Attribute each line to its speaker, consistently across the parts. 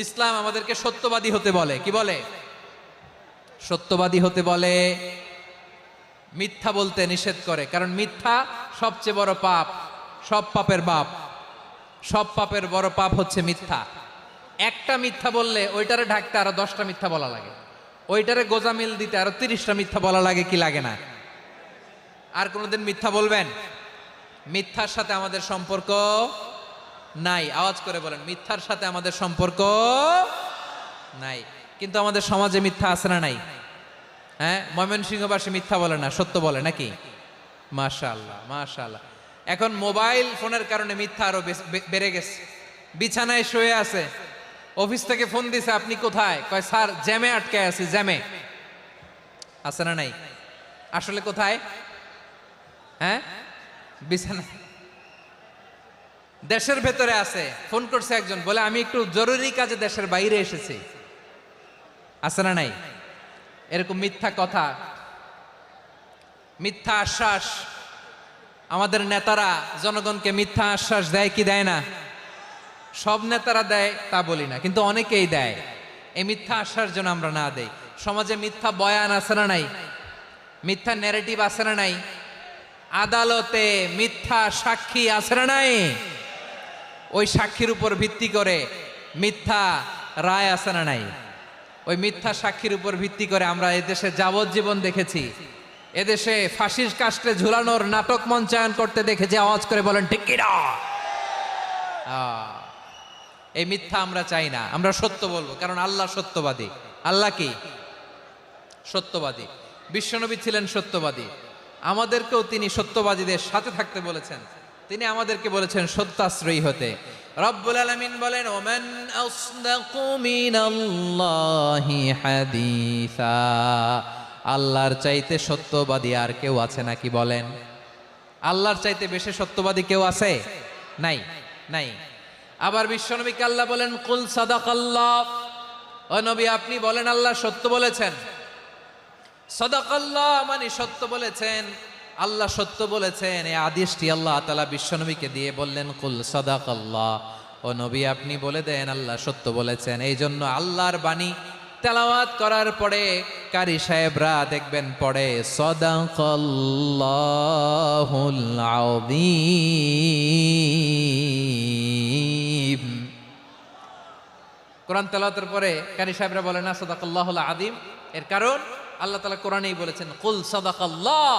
Speaker 1: ইসলাম আমাদেরকে সত্যবাদী হতে বলে। কি বলে? সত্যবাদী হতে বলে, মিথ্যা বলতে নিষেধ করে। কারণ মিথ্যা সবচেয়ে বড় পাপ, সব পাপের বাপ। সব পাপের বড় পাপ হচ্ছে মিথ্যা। একটা মিথ্যা বললে ওইটারে ঢাকতে আরো 10টা মিথ্যা বলা লাগে, ওইটারে গোজামিল দিতে আরো 30টা মিথ্যা বলা লাগে, কি লাগে না? আর কোনোদিন মিথ্যা বলবেন? মিথ্যার সাথে আমাদের সম্পর্ক নাই। আওয়াজ করে বলেন, মিথ্যার সাথে আমাদের সম্পর্ক নাই। কিন্তু আমাদের সমাজে মিথ্যা আছে না নাই? হ্যাঁ, ময়মনসিংহবাসী মিথ্যা বলে না, সত্য বলে নাকি? মাশাআল্লাহ, মাশাআল্লাহ। এখন মোবাইল ফোনের কারণে মিথ্যা আরো বেড়ে গেছে। বিছানায় শুয়ে আছে, অফিস থেকে ফোন দিছে, আপনি কোথায়? কয় স্যার জ্যামে আটকে আছি। জ্যামে আছে না নাই? আসলে কোথায়? হ্যাঁ, বিছানা। দেশের ভেতরে আছে, ফোন করছে একজন, বলে আমি একটু জরুরি কাজে দেশের বাইরে এসেছি। আছে না নাই? এরকম মিথ্যা কথা, মিথ্যা আশ্বাস। আমাদের নেতারা জনগণকে মিথ্যা আশ্বাস দেয় কি দেয় না? সব নেতারা দেয় তা বলি না, কিন্তু অনেকেই দেয়। এই মিথ্যা আশ্বাস যেন আমরা না দেই। সমাজে মিথ্যা বয়ান আছে না নাই? মিথ্যা ন্যারেটিভ আছে না নাই? আদালতে মিথ্যা সাক্ষী আছে না নাই? ওই সাক্ষীর উপর ভিত্তি করে মিথ্যা রায় আছে না নাই? ওই মিথ্যা সাক্ষীর উপর ভিত্তি করে আমরা এদেশে যাবজ্জীবন দেখেছি, এদেশে ফাঁসির কাস্টে ঝুলানোর নাটক মঞ্চায়ন করতে দেখেছি। আওয়াজ করে বলেন ঠিক কি না? এই মিথ্যা আমরা চাই না, আমরা সত্য বলবো, কারণ আল্লাহ সত্যবাদী। আল্লাহ কি? সত্যবাদী। বিশ্বনবী ছিলেন সত্যবাদী, আমাদেরকেও তিনি সত্যবাদীদের সাথে থাকতে বলেছেন। তিনি আমাদেরকে বলেছেন সত্যাশ্রয়ী হতে। রব্বুল আলামিন বলেন, ওমান আসদাকু মিনাল্লাহি হাদিসা। আল্লাহর চাইতে সত্যবাদী আর কেউ আছে নাকি বলেন? আল্লাহর চাইতে বেশি সত্যবাদী কেউ আছে? নাই, নাই। আবার বিশ্বনবীকে আল্লাহ বলেন, কুল সাদাকাল্লাহ। ও নবী, আপনি বলেন আল্লাহ সত্য বলেছেন। সাদাকাল্লাহ মানে সত্য বলেছেন, আল্লাহ সত্য বলেছেন। এই আদেশটি আল্লাহ তাআলা বিশ্বনবীকে দিয়ে বললেন, কুল সাদাকাল্লাহ। ও নবী, আপনি বলে দেন আল্লাহ সত্য বলেছেন। এই জন্য আল্লাহর বাণী তেলাওয়াত করার পরে কারি সাহেবরা দেখবেন পড়ে সাদাকাল্লাহুল আযীম। কোরআন তেলাওয়াতের পরে কারি সাহেবরা বলে না সাদাকাল্লাহুল আযীম। এর কারণ আল্লাহ তাআলা কোরআনেই বলেছেন, কুল সাদাকাল্লাহ।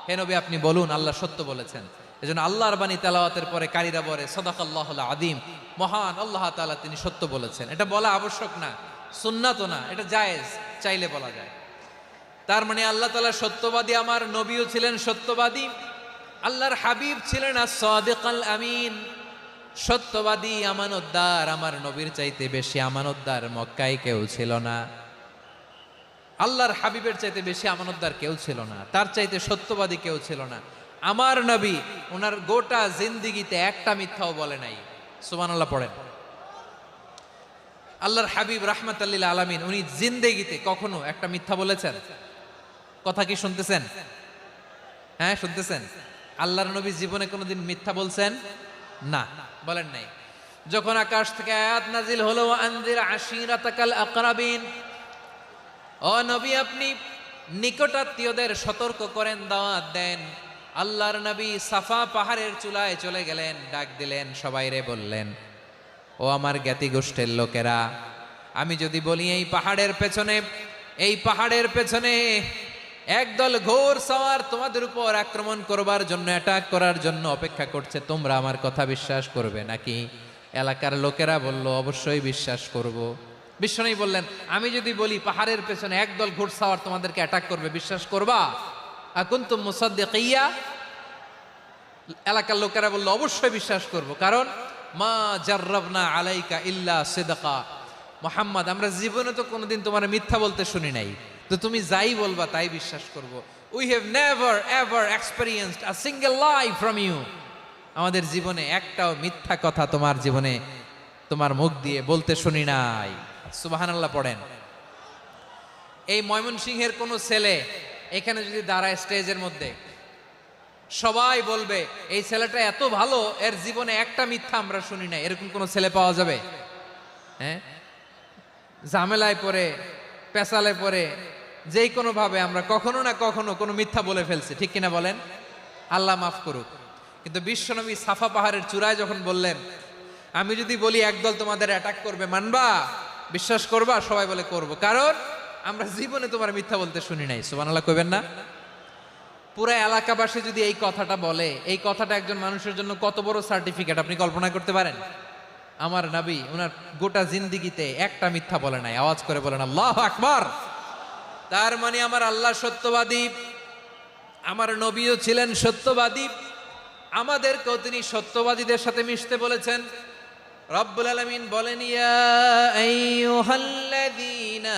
Speaker 1: হে নবী, আপনি বলুন আল্লাহ সত্য বলেছেন। এজন্য আল্লাহর বাণী তেলাওয়াতের পরে কারীরা বলে সাদাকাল্লাহুল আযীম, মহান আল্লাহ তাআলা তিনি সত্য বলেছেন। এটা বলা আবশ্যক না, সুন্নাতও না, এটা জায়েজ, চাইলে বলা যায়। তার মানে আল্লাহ তাআলা সত্যবাদী, আমার নবীও ছিলেন সত্যবাদী, আল্লাহর হাবিব ছিলেন as-সাদিকাল আমিন, সত্যবাদী, আমানতদার। আমার নবীর চাইতে বেশি আমানতদার মক্কায় কেউ ছিল না, আল্লাহর হাবিবের চাইতে বেশি আমানতদার কেউ ছিল না, তার চাইতে সত্যবাদী কেউ ছিল না। আমার নবী ওনার গোটা জিন্দিগিতে একটা মিথ্যাও বলে নাই। সুবহানাল্লাহ পড়েন। আল্লাহর হাবিব রাহমাতাল লিল আলামিন উনি জিন্দেগিতে কখনো একটা মিথ্যা বলেছেন? কথা কি শুনতেছেন? হ্যাঁ, শুনতেছেন? আল্লাহর নবী জীবনে কোনোদিন মিথ্যা বলছেন? না, বলেন নাই। যখন আকাশ থেকে আয়াত নাজিল হলো, আনজির আশিরাতাকাল আকরাবিন, ও নবী আপনি নিকটাত্মীয়দের সতর্ক করেন, দাওয়াত দেন। আল্লাহর নবী সাফা পাহাড়ের চূড়ায় চলে গেলেন, ডাক দিলেন, সবাইরে বললেন, ও আমার জ্ঞাতি গোষ্ঠীর লোকেরা, আমি যদি বলি এই পাহাড়ের পেছনে একদল ঘোর সওয়ার তোমাদের উপর আক্রমণ করবার জন্য, অ্যাটাক করার জন্য অপেক্ষা করছে, তোমরা আমার কথা বিশ্বাস করবে নাকি? এলাকার লোকেরা বলল, অবশ্যই বিশ্বাস করব। বিশ্বনবী বললেন, আমি যদি বলি পাহাড়ের পেছনে একদল ঘোড়সাওয়ার তোমাদেরকে অ্যাটাক করবে, বিশ্বাস করবা? আকুনতুম মুসাদ্দিকিয়া? এলাকার লোকেরা বলল, অবশ্যই বিশ্বাস করব, কারণ মা জাররাবনা আলাইকা ইল্লা সিদকা। মুহাম্মদ, আমরা জীবনে তো কোনোদিন তোমার মিথ্যা বলতে শুনি নাই, তো তুমি যাই বলবা তাই বিশ্বাস করব। We have never ever experienced a single lie from you. আমাদের জীবনে একটাও মিথ্যা কথা তোমার জীবনে, তোমার মুখ দিয়ে বলতে শুনি নাই। সুবহানাল্লাহ পড়েন। এই ময়মনসিংহের কোন ছেলে এখানে যদি দাঁড়ায় স্টেজের মধ্যে, সবাই বলবে এই ছেলেটা এত ভালো, এর জীবনে একটা মিথ্যা আমরা শুনি নাই। এরকম কোন ছেলে পাওয়া যাবে? হ্যাঁ, ঝামেলায় পড়ে, পেশালে পড়ে, যেই কোনোভাবে আমরা কখনো না কখনো কোনো মিথ্যা বলে ফেলছি, ঠিক কিনা বলেন? আল্লাহ মাফ করুক। কিন্তু বিশ্বনবী সাফা পাহাড়ের চূড়ায় যখন বললেন, আমি যদি বলি একদল তোমাদের অ্যাটাক করবে, মানবা? বিশ্বাস করবা? সবাই বলে করব, কারণ আমরা জীবনে তোমার মিথ্যা বলতে শুনি নাই। সুবহানাল্লাহ কইবেন না? পুরো এলাকাবাসী যদি এই কথাটা বলে, এই কথাটা একজন মানুষের জন্য কত বড় সার্টিফিকেট আপনি কল্পনা করতে পারেন? আমার নবী ওনার গোটা জিন্দিগিতে একটা মিথ্যা বলে নাই। আওয়াজ করে বলেন আল্লাহু আকবার। তার মানে আমার আল্লাহ সত্যবাদী, আমার নবীও ছিলেন সত্যবাদী, আমাদেরকেও তিনি সত্যবাদীদের সাথে মিশতে বলেছেন। রব্বুল আলামিন বলেন, ইয়া আইয়ুহাল্লাযীনা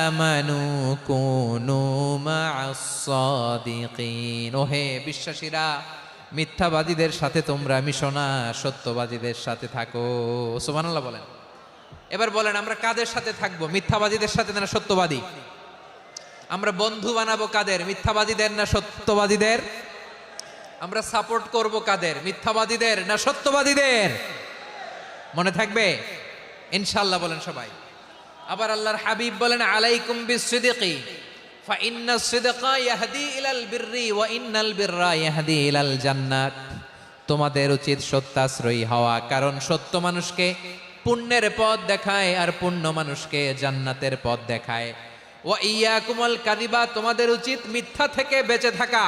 Speaker 1: আমানু কুনু মা'আস সাদিকিন। ওহে বিশ্বাসীরা, মিথ্যাবাদীদের সাথে তোমরা মিশো না, সত্যবাদীদের সাথে থাকো। সুবহানাল্লাহ বলেন। এবার বলেন, আমরা কাদের সাথে থাকবো? মিথ্যাবাদীদের সাথে না সত্যবাদী? আমরা বন্ধু বানাবো কাদের? মিথ্যাবাদীদের না সত্যবাদীদের? আমরা সাপোর্ট করব কাদের? মিথ্যাবাদীদের না সত্যবাদীদের? মনে থাকবে ইনশাআল্লাহ বলেন সবাই। আবার আল্লাহর হাবিব বলেন, আলাইকুম বিসসিদকি ফা ইন্নাস সিদকা ইয়াহদি ইলাল বিররি ওয়া ইন্নাল বিররা ইয়াহদি ইলাল জান্নাত। তোমাদের উচিত সত্যাশ্রয়ী হওয়া, কারণ সত্য মানুষকে পুণ্যের পথ দেখায় আর পুণ্য মানুষকে জান্নাতের পথ দেখায়। ওয়া ইয়াকুমুল কাযিবা, তোমাদের উচিত মিথ্যা থেকে বেঁচে থাকা।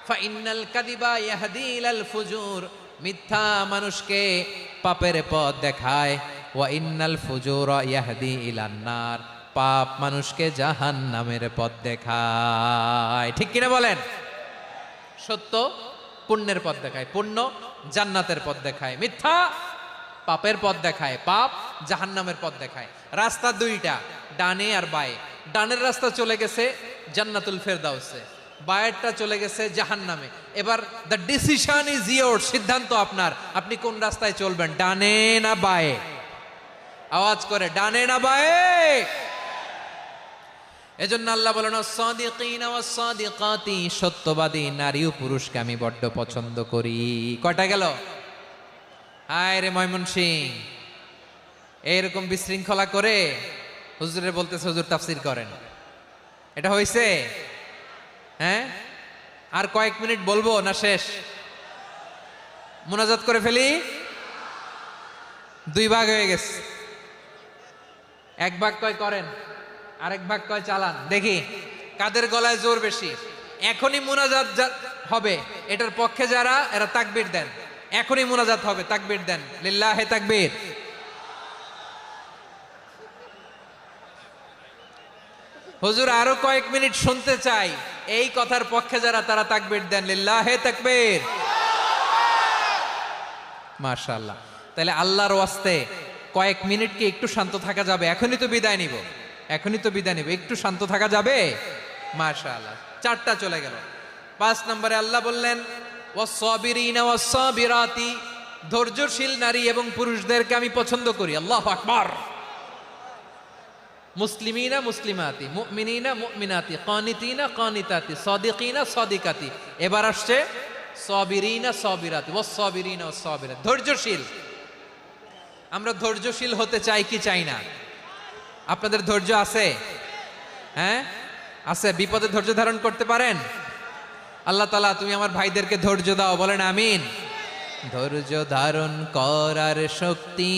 Speaker 1: ফা ইন্নাল কাযিবা ইয়াহদি ইলাল ফুজুর, মিথ্যা মানুষকে পাপের পথ দেখায়। ওয়া ইন্নাল ফুজুরা ইয়াহদি ইলান নার, পাপ মানুষকে জাহান্নামের পথ দেখায়। ঠিক কিনা বলেন? সত্য পুণ্যের পথ দেখায়, পুণ্য জান্নাতের পথ দেখায়, মিথ্যা পাপের পথ দেখায়, পাপ জাহান্নামের পথ দেখায়। রাস্তা দুইটা, ডানে আর বায়ে। ডানের রাস্তা চলে গেছে জান্নাতুল ফেরদাউসে, বায়েরটা চলে গেছে জাহান্নামে। এবার দ্য ডিসিশন ইজ ইয়োর, সিদ্ধান্ত আপনার, আপনি কোন রাস্তায় চলবেন, ডানে না বায়ে? আওয়াজ করে, ডানে না বায়ে? এজন্য আল্লাহ বলেন, আস-সাদিকিনা ওয়াস-সাদিকাতি, সত্যবাদী নারী ও পুরুষকে আমি বড্ড পছন্দ করি। কয়টা গেল? হায় রে ময়মনসিং, এইরকম বিশৃঙ্খলা করে হুজুরে বলতেছে হুজুর তাফসীর করেন, এটা হইছে? হ্যাঁ, আর কয়েক মিনিট বলবো না শেষ? মুনাজাত করে ফেলি। দুই ভাগ হয়ে গেছে, এক ভাগ কয় করেন, আরেক ভাগ কয় চালান। দেখি কাদের গলায় জোর বেশি। এখনই মুনাজাত হবে, এটার পক্ষে যারা, এরা তাকবীর দেন। এখনই মুনাজাত হবে, তাকবীর দেন, লিল্লাহে তাকবীর। হুজুর আরো কয়েক মিনিট শুনতে চাই, এই কথার পক্ষে যারা, তারা তাকবীর দেন, লিল্লাহে তাকবীর। মাশাআল্লাহ। তাহলে আল্লাহর ওয়াস্তে কয়েক মিনিট কি একটু শান্ত থাকা যাবে? এখনই তো বিদায় নিব, এখনই তো বিদায় নিব, একটু শান্ত থাকা যাবে? মাশাআল্লাহ। চারটা চলে গেল। 5 নম্বরে আল্লাহ বললেন, ওয়াস-সাবিরিনা ওয়াস-সাবিরাতি, ধৈর্যশীল নারী এবং পুরুষদেরকে আমি পছন্দ করি। আল্লাহু আকবার। মুসলিমিনা মুসলিমাতি, মুমিনিনা মুমিনাতি, কানিতিনা কানিতাতি, সাদিকিনা সাদিকাতি। এবার আসছে সাবিরিনা সাবিরাতি, ওয়াস-সাবিরিনা ওয়াস-সাবিরাতি, ধৈর্যশীল। আমরা ধৈর্যশীল হতে চাই কি চাই না? আপনাদের ধৈর্য আছে? হ্যাঁ আছে? বিপদে ধৈর্য ধারণ করতে পারেন? আল্লাহ তাআলা তুমি আমার ভাইদেরকে ধৈর্য দাও, বলেন আমিন। ধৈর্য ধারণ করার শক্তি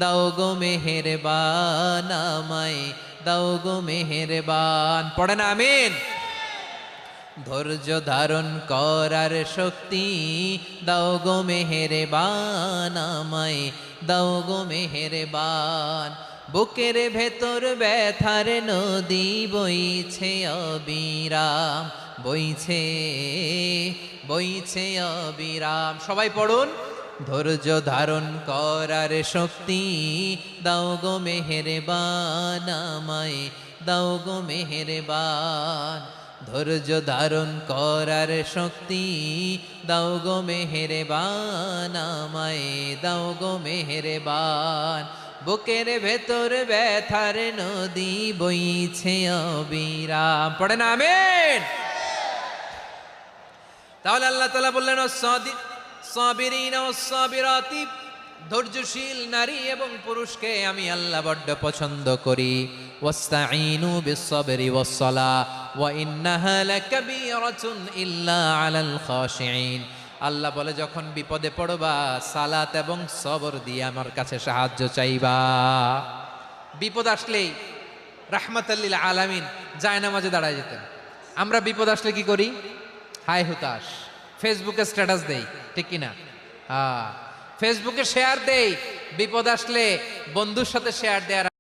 Speaker 1: দাও গো মেহেরবান, আমায় দাও গো মেহেরবান, পড়েন আমিন। ধৈর্য ধারণ করার শক্তি দাও গো মেহেরবান, আমায় দাও গো মেহেরবান। বুকের ভেতর ব্যথার নদী বইছে অবিরাম, বইছে বইছে অবিরাম। সবাই পড়ুন, ধৈর্য ধারণ করার শক্তি দাও গো মেহেরবান, আমায় দাও গো মেহেরবান। ধৈর্য ধারণ করার শক্তি দাও গো মেহেরবান, আমায় দাও গো মেহেরবান। বুকের ভেতর ব্যথার নদী বইছে অবিরাম, পড়েন আমিন। তাহলে আল্লাহ তাআলা বললেন, সাবিরিনা ওয়াস-সাবিরাতি, ধৈর্যশীল নারী এবং পুরুষকে আমি আল্লাহ বড্ড পছন্দ করি। ওয়াস্তাঈনু বিস-সাবরি ওয়াস-সালাহ ওয়া ইন্নাহা লাকাবীরাতুন ইল্লা আলাল খাশিঈন। আল্লাহ বলে যখন বিপদে পড়বা সালাত এবং সবর দিয়ে আমার কাছে সাহায্য চাইবা। বিপদ আসলেই রাহমাতাল লিল আলামিন জায়নামাজে দাঁড়ায় যেতেন। আমরা বিপদ আসলে কি করি? হায় হুতাশ, ফেসবুকে স্ট্যাটাস দেই, ঠিক কিনা? ফেসবুকে শেয়ার দেই, বিপদ আসলে বন্ধুর সাথে শেয়ার দেয়ার